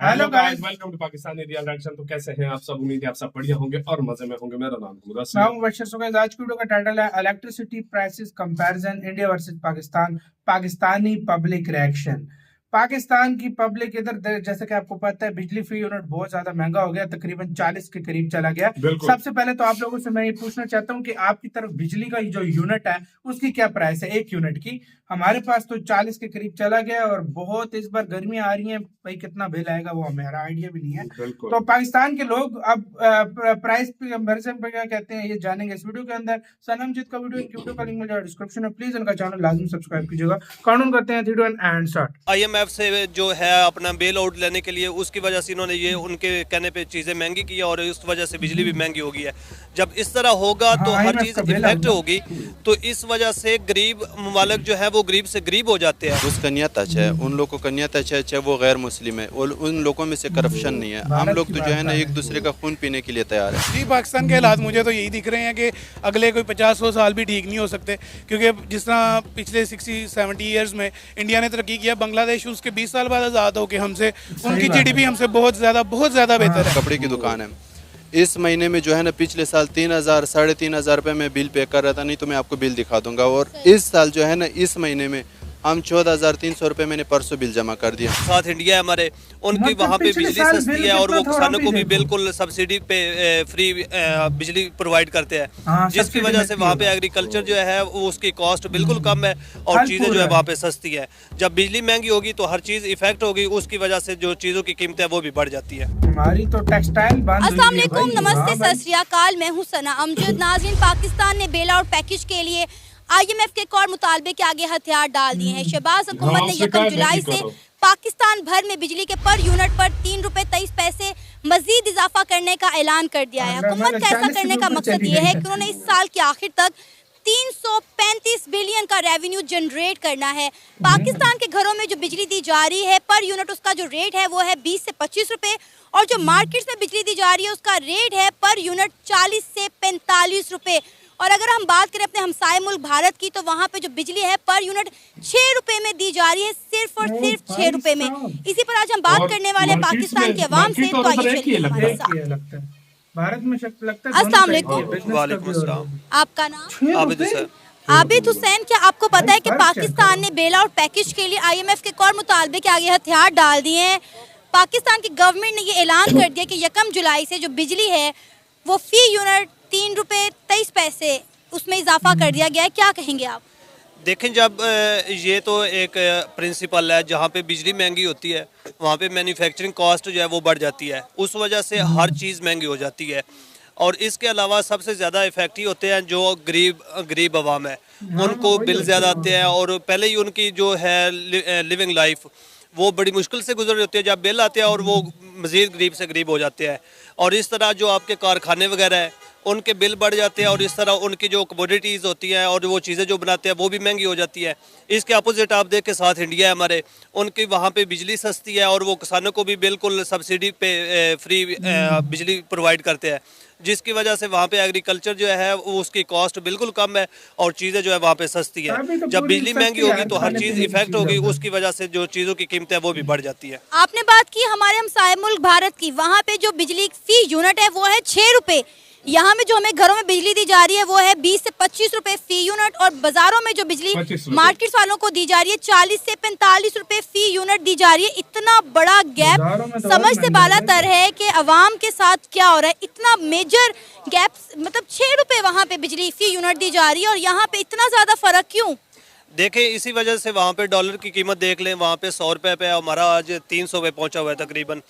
Hello guys, welcome to Pakistani real action. तो कैसे हैं आप सब? उम्मीद है आप सब बढ़िया होंगे और मजे में होंगे। मेरा नाम मुदस्सिर मैं हूं मुबशर। सो गाइस, आज की वीडियो का टाइटल है electricity prices comparison India versus Pakistan, Pakistani public reaction. Pakistan की पब्लिक इधर, जैसे कि आपको पता है, बिजली फ्री यूनिट बहुत ज्यादा महंगा हो गया, तकरीबन 40 के करीब चला गया। सबसे पहले तो आप लोगों से मैं ये पूछना चाहता हूँ कि आपकी तरफ बिजली का जो यूनिट है उसकी क्या प्राइस है एक यूनिट की? हमारे पास तो 40 के करीब चला गया और बहुत इस बार गर्मियां आ रही हैं, भाई कितना बिल आएगा वो हमारा आइडिया भी नहीं है। तो पाकिस्तान के लोग अब प्राइस कंपैरिजन पे क्या कहते हैं ये जानेंगे इस वीडियो के अंदर। सनमजीत का वीडियो का लिंक मिल जाएगा डिस्क्रिप्शन में, प्लीज इनका चैनल लाजमी सब्सक्राइब कीजिएगा। कानून करते हैं वीडियो एंड स्टार्ट। IMF से जो है अपना बेल आउट लेने के लिए, उसकी वजह से इन्होंने ये उनके कहने पे चीज़ें महंगी की और इस वजह से बिजली भी महंगी हो गई है। जब इस तरह होगा तो हर चीज़ इफेक्ट होगी, तो इस वजह से गरीब ममालिक जो है वो गरीब से गरीब हो जाते हैं। उस कन्या टच है, उन लोग को कन्या टच है, चाहे वो गैर मुस्लिम है, और उन लोगों में से करप्शन नहीं है। हम लोग तो जो है ना एक दूसरे का खून पीने के लिए तैयार है। जी, पाकिस्तान के हालात मुझे तो यही दिख रहे हैं कि अगले कोई 50-100 साल भी ठीक नहीं हो सकते, क्योंकि जिस तरह पिछले 60-70 ईयर्स में इंडिया ने तरक्की किया, बांग्लादेश उसके 20 साल बाद आज़ाद होकर हमसे, उनकी GDP हमसे बहुत ज़्यादा बेहतर है। कपड़े की दुकान है, इस महीने में जो है ना पिछले साल 3,000 साढ़े 3,000 रुपये में बिल पे कर रहा था, नहीं तो मैं आपको बिल दिखा दूंगा। और इस साल जो है ना इस महीने में हम 14,300 रुपये मैंने परसों बिल जमा कर दिया। साथ इंडिया है हमारे, उनकी वहाँ पे बिजली सस्ती है और वो किसानों को भी बिल्कुल सब्सिडी पे फ्री बिजली प्रोवाइड करते हैं, जिसकी वजह से वहाँ पे एग्रीकल्चर जो है वो उसकी कॉस्ट बिल्कुल कम है और चीज़ें जो है वहाँ पे सस्ती है। जब बिजली महंगी होगी तो हर चीज़ इफेक्ट होगी, उसकी वजह से जो चीज़ों की कीमत है वो भी बढ़ जाती है। हमारी तो टेक्सटाइल बंद। अस्सलाम वालेकुम, नमस्ते, सत श्री अकाल। मैं हूँ सना अमजद। नाज़रीन, पाकिस्तान ने बेल आउट पैकेज के लिए IMF के एक और मुतालबे के आगे हथियार डाल दिए हैं। शहबाज हुकूमत ने 1 जुलाई से पाकिस्तान भर में बिजली के पर यूनिट पर 3 रुपए 23 पैसे मजीद इजाफा करने का ऐलान कर दिया है। हुकूमत का ऐसा करने का मकसद ये है कि उन्होंने इस साल के आखिर तक 335 बिलियन का रेवेन्यू जनरेट करना है। पाकिस्तान के घरों में जो बिजली दी जा रही है पर यूनिट, उसका जो रेट है वो है 20 से 25 रुपए, और जो मार्केट्स में बिजली दी जा रही है उसका रेट है पर यूनिट 40 से 45 रुपए। और अगर हम बात करें अपने हमसाए मुल्क भारत की, तो वहाँ पे जो बिजली है पर यूनिट 6 रुपए में दी जा रही है, सिर्फ और सिर्फ 6 रुपए में। इसी पर आज हम बात करने वाले हैं पाकिस्तान के अवाम से। तो आइए चलिए हमारे साथ। भारत में लगता है। अस्सलाम वालेकुम। वालेकुम अस्सलाम। आपका नाम? आबिद हुसैन। आबिद हुसैन, क्या आपको पता है कि पाकिस्तान ने बेल आउट पैकेज के लिए IMF के एक और मुतालबे के आगे हथियार डाल दिए हैं? पाकिस्तान की गवर्नमेंट ने ये ऐलान कर दिया कि 1 जुलाई से जो बिजली है वो फी यूनिट 3 रुपए 23 पैसे उसमें इजाफा कर दिया गया है। क्या कहेंगे आप? देखें, जब ये तो एक प्रिंसिपल है, जहाँ पे बिजली महंगी होती है वहाँ पे मैन्युफैक्चरिंग कॉस्ट जो है वो बढ़ जाती है, उस वजह से हर चीज़ महंगी हो जाती है। और इसके अलावा सबसे ज़्यादा इफेक्टिव होते हैं जो गरीब आवाम है, उनको बिल ज़्यादा आते हैं और पहले ही उनकी जो है लिविंग लाइफ वो बड़ी मुश्किल से गुजर रही होती है। जब बिल आते हैं और वो मज़ीद गरीब से गरीब हो जाते हैं, और इस तरह जो आपके कारखाने वगैरह हैं उनके बिल बढ़ जाते हैं, और इस तरह उनकी जो कमोडिटीज़ होती हैं और वो चीज़ें जो बनाते हैं वो भी महंगी हो जाती है। इसके अपोजिट आप देख के साथ इंडिया है हमारे, उनकी वहाँ पे बिजली सस्ती है और वो किसानों को भी बिल्कुल सब्सिडी पे फ्री बिजली प्रोवाइड करते हैं, जिसकी वजह से वहाँ पे एग्रीकल्चर जो है वो उसकी कॉस्ट बिल्कुल कम है और चीज़ें जो है वहाँ पे सस्ती है। जब बिजली महंगी होगी तो हर चीज़ इफेक्ट होगी, उसकी वजह से जो चीज़ों की कीमत है वो भी बढ़ जाती है। आपने बात की हमारे हमसाए मुल्क भारत की, वहाँ पे जो बिजली फी यूनिट है वो है 6 रुपए। यहाँ में जो हमें घरों में बिजली दी जा रही है वो है 20 से 25 रुपए फी यूनिट, और बाजारों में जो बिजली मार्केट वालों को दी जा रही है 40 से 45 रुपए फी यूनिट दी जा रही है। इतना बड़ा गैप समझ से बालातर है कि अवाम के साथ क्या हो रहा है। इतना मेजर गैप, मतलब 6 रुपए वहाँ पे बिजली फी यूनिट दी जा रही है और यहाँ पे इतना ज्यादा फर्क क्यों? देखें, इसी वजह से वहाँ पे डॉलर की कीमत देख लें, वहाँ पे 100 रुपये पे हमारा आज 300 पे पहुँचा हुआ है तकरीबन।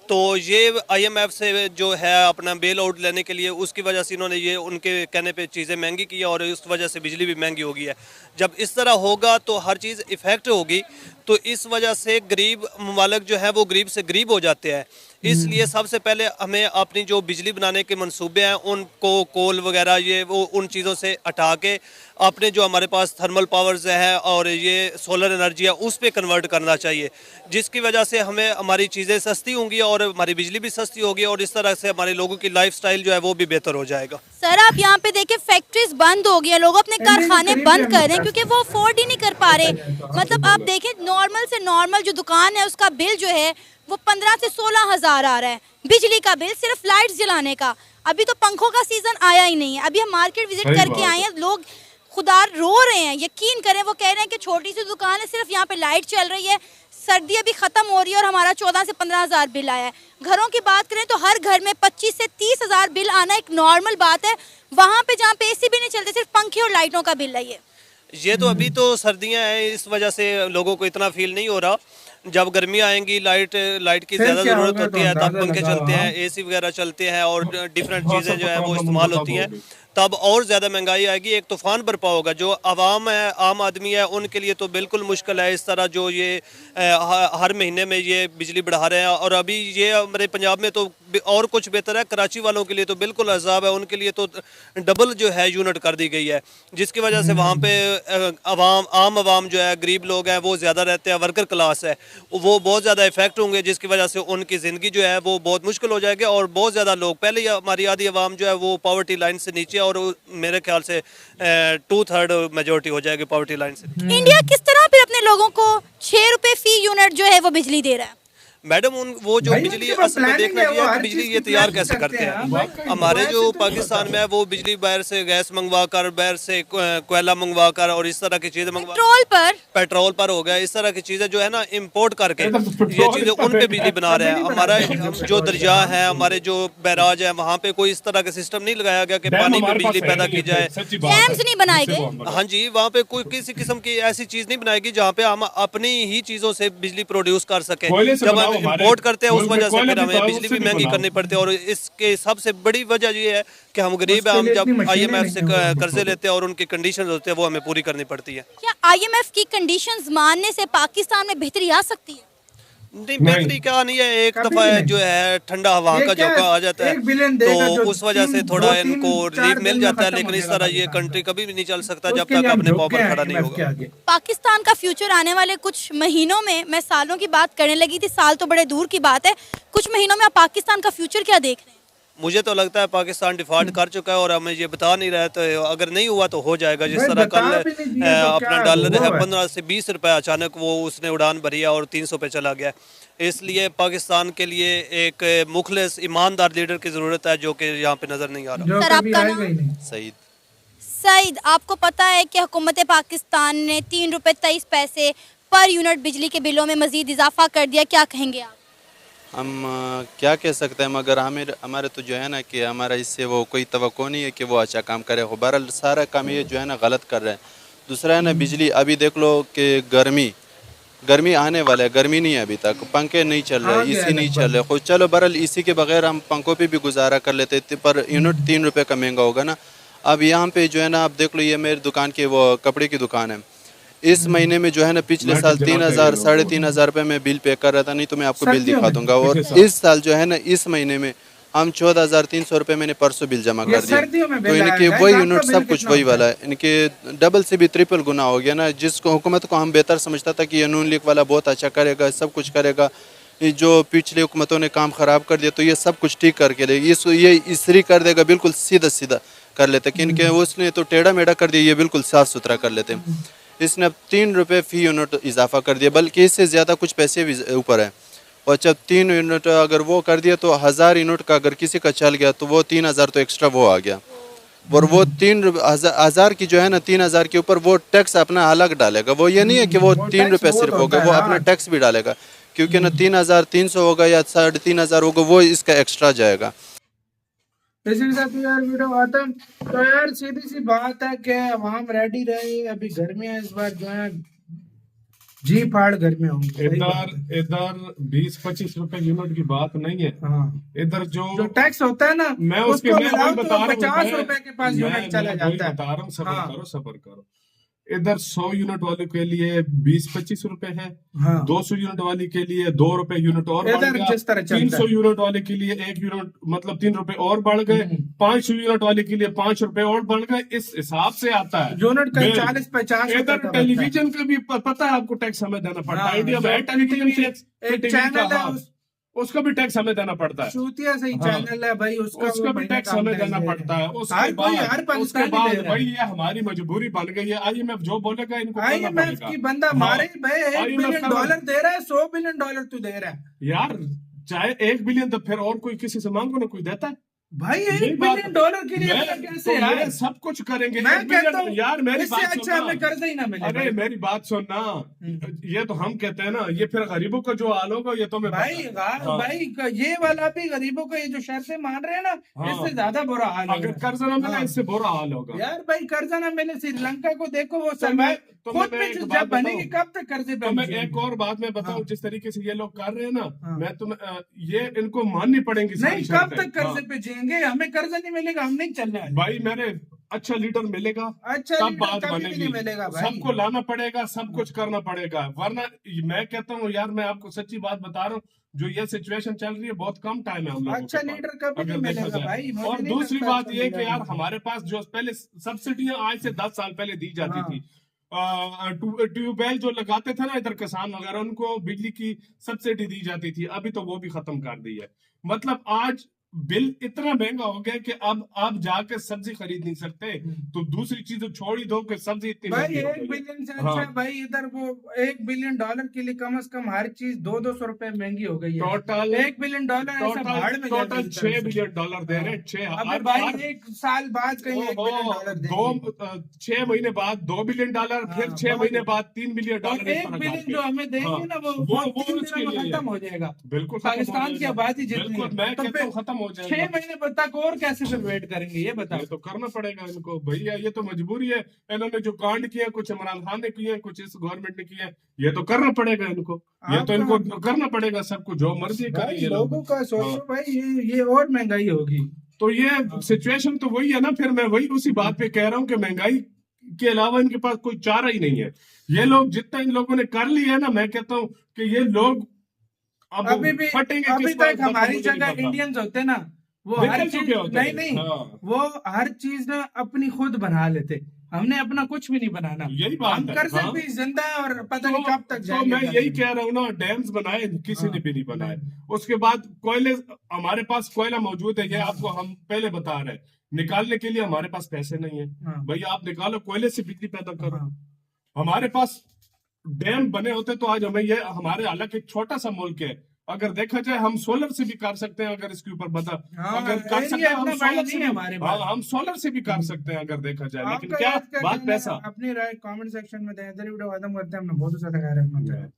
तो ये IMF से जो है अपना बेल आउट लेने के लिए, उसकी वजह से इन्होंने ये उनके कहने पे चीज़ें महंगी की और उस वजह से बिजली भी महंगी हो गई है। जब इस तरह होगा तो हर चीज़ इफेक्ट होगी, तो इस वजह से गरीब ममालिक जो है वो गरीब से गरीब हो जाते हैं। इसलिए सबसे पहले हमें अपनी जो बिजली बनाने के मंसूबे हैं उनको कोल वगैरह ये वो उन चीज़ों से हटा के अपने जो हमारे पास थर्मल पावर्स है और ये सोलर एनर्जी है उस पर कन्वर्ट करना चाहिए, जिसकी वजह से हमें हमारी चीज़ें सस्ती होंगी और हमारी बिजली भी सस्ती होगी और इस तरह से हमारे लोगों की लाइफस्टाइल जो है वो भी बेहतर हो जाएगा। सर आप यहाँ पे देखिए फैक्ट्रीज बंद हो गई हैं, लोग अपने कारखाने बंद कर रहे हैं क्योंकि वो अफोर्ड ही नहीं कर पा रहे। मतलब आप देखें नॉर्मल से नॉर्मल जो दुकान है उसका बिल जो है वो 15 से 16 हज़ार आ रहा है, बिजली का बिल सिर्फ लाइट्स जलाने का। अभी तो पंखों का सीजन आया ही नहीं है। अभी हम मार्केट विजिट करके आए हैं, लोग खुदा रो रहे हैं, यकीन करें। वो कह रहे हैं कि छोटी सी दुकान है, सिर्फ यहाँ पे लाइट चल रही है, सर्दी अभी खत्म हो रही है और हमारा 14 से 15 हज़ार बिल आया है। घरों की बात करें तो हर घर में 25 से 30 हज़ार बिल आना एक नॉर्मल बात है। वहाँ पे जहाँ पे एसी भी नहीं चलते, सिर्फ पंखे और लाइटों का बिल है ये तो अभी तो सर्दियां हैं, इस वजह से लोगों को इतना फील नहीं हो रहा। जब गर्मी आएंगी लाइट की फिर ज़्यादा क्या ज़रूरत होगा, होती है, तो तब अंदाजा पंखे लगा चलते रहा हैं, एसी वगैरह चलते हैं और डिफरेंट चीज़ें जो है वो इस्तेमाल होती हैं, तब और ज़्यादा महंगाई आएगी, एक तूफान बरपा होगा। जो आवाम है, आम आदमी है, उनके लिए तो बिल्कुल मुश्किल है। इस तरह जो ये हर महीने में ये बिजली बढ़ा रहे हैं, और अभी ये हमारे पंजाब में तो और कुछ बेहतर है, कराची वालों के लिए तो बिल्कुल अजाब है, उनके लिए तो डबल जो है यूनिट कर दी गई है, जिसकी वजह से वहाँ पे आम आवाम जो है, गरीब लोग हैं, वो ज़्यादा रहते हैं, वर्कर क्लास है, वो बहुत ज़्यादा इफेक्ट होंगे, जिसकी वजह से उनकी ज़िंदगी जो है वो बहुत मुश्किल हो जाएगी। और बहुत ज़्यादा लोग, पहले ही हमारी आधी आवाम जो है वो पॉवर्टी लाइन से नीचे, और मेरे ख्याल से 2/3 मेजोरिटी हो जाएगी पॉवर्टी लाइन से। इंडिया किस तरह फिर अपने लोगों को 6 रुपए फी यूनिट जो है वो बिजली दे रहा है? मैडम वो जो भाई बिजली उनकी वो असल में planning देखना है, वो चाहिए कि हर बिजली चीज़ ये की तैयार planning कैसे करते करते हैं। हैं। हमारे जो पाकिस्तान में है वो बिजली बाहर से गैस मंगवा कर, बाहर से कोयला मंगवा कर और इस तरह की चीजें मंगवा, पेट्रोल पर हो गया, इस तरह की चीजें जो है ना इम्पोर्ट करके ये चीजें उन पे बिजली बना रहे हैं। हमारा जो दरिया है, हमारे जो बैराज है, वहाँ पे कोई इस तरह का सिस्टम नहीं लगाया गया कि पानी में बिजली पैदा की जाए, डैम्स नहीं बनाए गए। हाँ जी, वहाँ पे कोई किसी किस्म की ऐसी चीज नहीं बनाएगी जहाँ पे हम अपनी ही चीजों से बिजली प्रोड्यूस कर सकें। जब हम इम्पोर्ट करते हैं उस वजह से फिर हमें बिजली भी महंगी करनी पड़ती है, और इसके सबसे बड़ी वजह ये है कि हम गरीब हैं। हम जब IMF से कर्जे लेते हैं और उनकी कंडीशंस होते हैं वो हमें पूरी करनी पड़ती है। क्या IMF की कंडीशंस मानने से पाकिस्तान में बेहतरी आ सकती है? नहीं, बेहतरी क्या नहीं है, एक दफा जो है ठंडा हवा का झोंका आ जाता है तो उस वजह से थोड़ा इनको रिलीफ मिल जाता है, लेकिन इस तरह ये कंट्री कभी भी नहीं चल सकता जब तक अपने पाँव पर खड़ा नहीं होगा। पाकिस्तान का फ्यूचर आने वाले कुछ महीनों में, मैं सालों की बात करने लगी थी, साल तो बड़े दूर की बात है, कुछ महीनों में आप पाकिस्तान का फ्यूचर क्या देख रहे हैं? मुझे तो लगता है पाकिस्तान डिफॉल्ट कर चुका है और हमें ये बता नहीं रहा है, तो अगर नहीं हुआ तो हो जाएगा। जिस तरह कल अपना डॉलर है 15 से 20 रुपए अचानक वो उसने उड़ान भरी है और 300 पे चला गया। इसलिए पाकिस्तान के लिए एक मुखलिस ईमानदार लीडर की जरूरत है, जो कि यहाँ पे नजर नहीं आ रहा। सर आपका नाम? सईद, आपको पता है कि हुकूमत पाकिस्तान ने 3 रुपए 23 पैसे पर यूनिट बिजली के बिलों में मजीद इजाफा कर दिया, क्या कहेंगे आप? हम क्या कह सकते हैं, मगर हमारे तो जो है ना कि हमारा इससे वो कोई तवक्को नहीं है कि वो अच्छा काम करे। बहरहाल सारा काम ये जो है ना गलत कर रहे हैं। दूसरा है ना बिजली, अभी देख लो कि गर्मी आने वाला है, गर्मी नहीं है अभी तक, पंखे नहीं चल रहे, एसी नहीं चल रहे। खुद चलो बहरहाल इसी के बगैर हम पंखों पे भी गुजारा कर लेते थे, पर यूनिट 3 रुपये का महंगा होगा ना। अब यहाँ पे जो है ना, आप देख लो, ये मेरी दुकान की वो कपड़े की दुकान है, इस महीने में जो है ना पिछले साल 3,000 साढ़े 3,000 रुपये में बिल पे कर रहा था, नहीं तो मैं आपको बिल दिखा दूंगा। और इस साल जो है ना, इस महीने में हम 14,300 रुपये मैंने परसों बिल जमा कर दिया। तो इनके वही यूनिट सब कुछ वही वाला है, इनके डबल से भी ट्रिपल गुना हो गया ना। जिसको हुकूमत को हम बेहतर समझता था कि ये नून लीग वाला बहुत अच्छा करेगा, सब कुछ करेगा, जो पिछले हुकूमतों ने काम ख़राब कर दिया तो ये सब कुछ ठीक करके देगी, ये इसरी कर देगा, बिल्कुल सीधा कर लेते। कि इनके उसने तो टेढ़ा मेढ़ा कर दिया, ये बिल्कुल साफ़ सुथरा कर लेते। इसने अब 3 रुपये फी यूनिट इजाफा कर दिया, बल्कि इससे ज़्यादा कुछ पैसे भी ऊपर है। और जब 3 यूनिट अगर वो कर दिया तो 1000 यूनिट का अगर किसी का चल गया तो वो 3000 तो एक्स्ट्रा वो आ गया। और वो 3,000 की जो है ना, 3000 के ऊपर वो टैक्स अपना अलग डालेगा। वो ये नहीं है कि वो 3 रुपये सिर्फ होगा, वो अपना टैक्स भी डालेगा, क्योंकि ना 3,300 होगा या 3,500 होगा, वो इसका एक्स्ट्रा जाएगा। इसी के साथ यार वीडियो खत्म। तो यार सीधी सी बात है कि आवाम रेडी रहे, अभी गर्मियां इस बार जो है जी फाड़ गर्मियां होंगी। इधर 20-25 रुपए यूनिट की बात नहीं है। हाँ, इधर जो टैक्स होता है ना, मैं उसको मिलाओ तो बता रहा हूँ, 50 रुपए के पास यूनिट चला जाता है। बता रहा हूँ, सबर हाँ। करो सबर करो। इधर 100 यूनिट वाले के लिए 20-25 रुपए है, हाँ। 200 यूनिट वाले के लिए 2 रुपए यूनिट और बढ़ इधर गया, जिस तरह चलता है। 300 यूनिट वाले के लिए 1 यूनिट मतलब 3 रुपए और बढ़ गए, 500 यूनिट वाले के लिए 5 रुपए और बढ़ गए। इस हिसाब से आता है यूनिट का 40-50 इधर टेलीविजन का भी पता है आपको, टैक्स हमें देना पड़ता है। इंडिया में टेलीविजन एक चैनल है, उसका भी टैक्स हमें देना पड़ता है। चूतिया सही हाँ। चैनल है भाई, उसका उसका वो भी महीना टैक्स काम हमें टैक्स देना दे रहा पड़ता है। हर उसके कोई, हर बाद पाकिस्तानी दे रहा है। भाई ये हमारी मजबूरी बन गई है। IMF जो बोलेगा इनको करना IMF पड़ेगा। की बंदा हाँ। मारे भाई, $1 IMF बिलियन का- डॉलर दे रहा है, $100 बिलियन तू दे रहा है यार चाहे 1 बिलियन, तो फिर और कोई किसी से मांगो ना, कोई देता है भाई। यही $1 बात- बिलियन डॉलर के लिए मैं तो कैसे तो यार? ये सब कुछ करेंगे। मैं 1 बिलियन कहता हूँ यार मेरी इससे बात अच्छा सुनना। हमें कर्जा ही ना मिले अरे भाई। मेरी बात सुनना, ये तो हम कहते हैं ना, ये फिर गरीबों का जो हाल होगा ये तो मैं भाई हाँ। भाई ये वाला भी गरीबों को ये जो शर्तें मान रहे हैं ना, हाँ। इससे ज्यादा बुरा हाल अगर होगा। कर्जा ना मिले हाँ। इससे बुरा हाल होगा। यार भाई कर्जा ना मिले, श्रीलंका को देखो, वो तो समय तो खुद मैं भी एक बात जब बनेगी बताऊं? कब तक कर्जे पे तो हम मैं जिएंगे? एक और बात मैं बताऊं, हाँ। जिस तरीके से ये लोग कर रहे हैं ना, हाँ। मैं तुम्हें ये इनको माननी पड़ेंगी सारी नहीं, कब शर्तें। तक कर्जे हाँ। पे जिएंगे? हमें कर्जा नहीं मिलेगा, हम नहीं चलने वाले। भाई मेरे अच्छा लीडर मिलेगा, अच्छा तब लीडर बात कभी भी बनेगी। नहीं मिलेगा भाई। सबको लाना पड़ेगा, सब कुछ करना पड़ेगा, वरना मैं कहता हूँ यार, मैं आपको सच्ची बात बता रहा हूँ, जो ये सिचुएशन चल रही है बहुत कम टाइम है हम लोगों अच्छा के पास, लीडर कभी अगर नहीं देखा मिलेगा जाए। भाई, मुझे और नहीं दूसरी लगता बात अच्छा ये कि मिलेगा। यार हमारे पास जो पहले सब्सिडियां आज से 10 साल पहले दी जाती हाँ। थी, ट्यूबवेल जो लगाते थे ना इधर किसान वगैरह, उनको बिजली की सब्सिडी दी जाती थी, अभी तो वो भी खत्म कर दी है। मतलब आज बिल इतना महंगा हो गया कि अब आप जाके सब्जी खरीद नहीं सकते, तो दूसरी चीज छोड़ ही दो कि सब्जी इतनी भाई महंगी हो 1 गई है। बिलियन से हाँ। अच्छा भाई इधर वो $1 बिलियन के लिए कम से कम हर चीज $200 रुपए महंगी हो गई है। टोटल $1 बिलियन ऐसा भाड़ में टोटल जाएगी $6 तरफ से। बिलियन दे रहे हैं। 6 अबे भाई 1 साल बाद कहीं $1 बिलियन देंगे। 6 महीने बाद $2 बिलियन, फिर हाँ, 6 बहुत महीने है। बाद $3 बिलियन। और 1 बिलियन जो हमें देंगे हाँ, ना वो वो 3 उसके दिनों में लिए खत्म है। हो जाएगा। बिल्कुल खत्म हो पाकिस्तान की जाएगा। आबादी जितनी बिल्कुल, मैं तो कहता हूँ फिर खत्म हो 6 जाएगा। महीने तक और कैसे फिर वेट करेंगे ये बताओ। ये तो करना पड़ेगा इनको भैया, ये तो मजबूरी है। इन्होंने जो कांड किया, कुछ इमरान खान ने किए, कुछ इस गवर्नमेंट ने किए, ये तो करना पड़ेगा इनको। ये तो इनको करना पड़ेगा, सबको जो मर्जी करें भाई ये लोग। लोगों का सोचो हाँ। भाई, ये और महंगाई होगी। तो ये सिचुएशन तो वही है ना, फिर मैं वही उसी बात पे कह रहा हूँ कि महंगाई के अलावा इनके पास कोई चारा ही नहीं है। ये लोग जितना इन लोगों ने कर लिया है ना, मैं कहता हूँ कि ये लोग अब अभी भी फटेंगे अभी किस बात तक का, हमारी मुझे नहीं जगह पता। इंडियंस होते ना, वो निकल हर चुके चीज होते हैं। नहीं हाँ। वो हर चीज ना अपनी खुद बना लेते। हमने अपना कुछ भी नहीं बनाना। यही बात हम है। कर्जे हाँ। पे जिंदा है और पता नहीं कब तक तो जाएंगे। मैं यही कह रहा हूँ ना, डैम्स बनाए किसी ने भी नहीं बनाए। उसके बाद कोयले, हमारे पास कोयला मौजूद है, ये आपको हम पहले बता रहे हैं। निकालने के लिए हमारे पास पैसे नहीं है। हाँ। भैया आप निकालो, कोयले से बिजली पैदा करो। हाँ। हमारे पास डैम बने होते तो आज हमें ये, हमारे हालांकि एक छोटा सा मुल्क है, अगर देखा जाए हम सोलर से भी कर सकते हैं, अगर इसके ऊपर बता हाँ, अगर कर सकते हैं एरिया हम इतना बड़ा सोलर नहीं से है भी, हमारे हाँ, पास। हम सोलर से भी कर सकते हैं अगर देखा जाए, लेकिन आपका क्या याद क्या बात कहना है? पैसा। अपनी राय कमेंट सेक्शन में दें। इधर वीडियो खत्म करते हैं, हमने बहुत ज्यादा खैर रखना चाहिए।